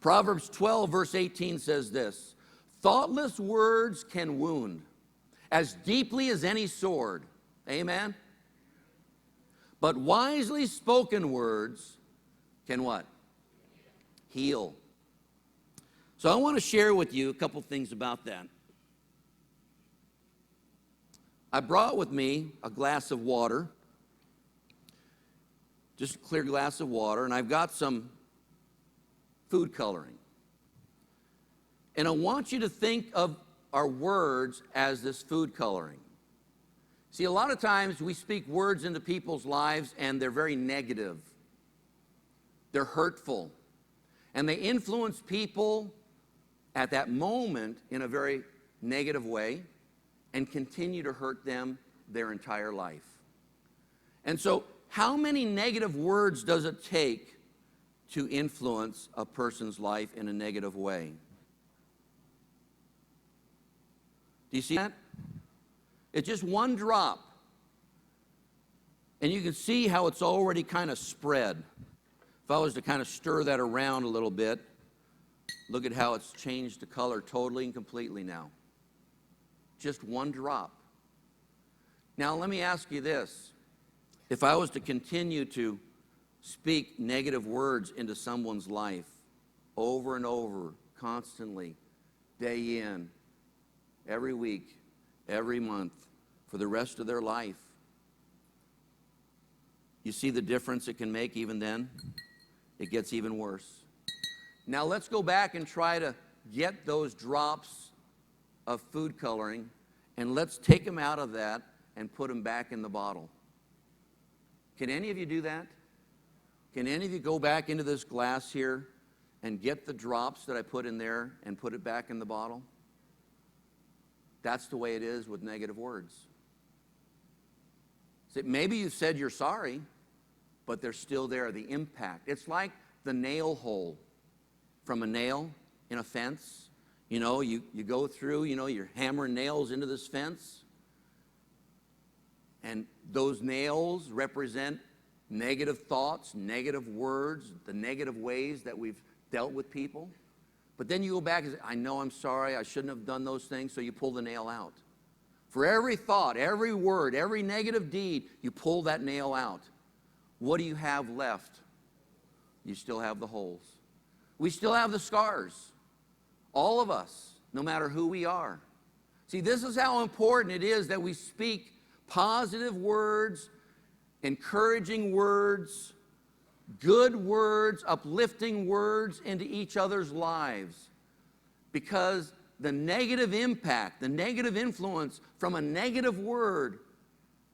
Proverbs 12, verse 18 says this: thoughtless words can wound as deeply as any sword. Amen? But wisely spoken words can what? Heal. So I want to share with you a couple things about that. I brought with me a glass of water, just a clear glass of water, and I've got some food coloring. And I want you to think of our words as this food coloring. See, a lot of times we speak words into people's lives and they're very negative. They're hurtful. And they influence people at that moment in a very negative way and continue to hurt them their entire life. And so, how many negative words does it take to influence a person's life in a negative way? Do you see that? It's just one drop. And you can see how it's already kind of spread. If I was to kind of stir that around a little bit, look at how it's changed the color totally and completely now. Just one drop. Now let me ask you this. If I was to continue to speak negative words into someone's life over and over, constantly, day in, every week, every month, for the rest of their life, you see the difference it can make even then? It gets even worse. Now let's go back and try to get those drops of food coloring, and let's take them out of that and put them back in the bottle. Can any of you do that? Can any of you go back into this glass here and get the drops that I put in there and put it back in the bottle? That's the way it is with negative words. See, maybe you said you're sorry, but they're still there, the impact. It's like the nail hole from a nail in a fence. You know, you go through, you're hammering nails into this fence. And those nails represent negative thoughts, negative words, the negative ways that we've dealt with people. But then you go back and say, I know I'm sorry, I shouldn't have done those things, so you pull the nail out. For every thought, every word, every negative deed, you pull that nail out. What do you have left? You still have the holes. We still have the scars. All of us, no matter who we are. See, this is how important it is that we speak positive words, encouraging words, good words, uplifting words into each other's lives. Because the negative impact, the negative influence from a negative word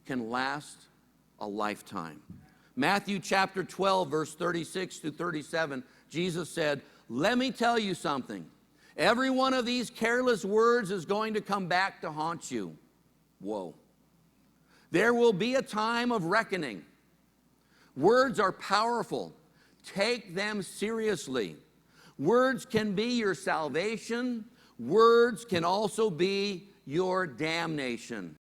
can last a lifetime. Matthew chapter 12, verse 36 to 37, Jesus said, let me tell you something. Every one of these careless words is going to come back to haunt you. Whoa. There will be a time of reckoning. Words are powerful. Take them seriously. Words can be your salvation. Words can also be your damnation.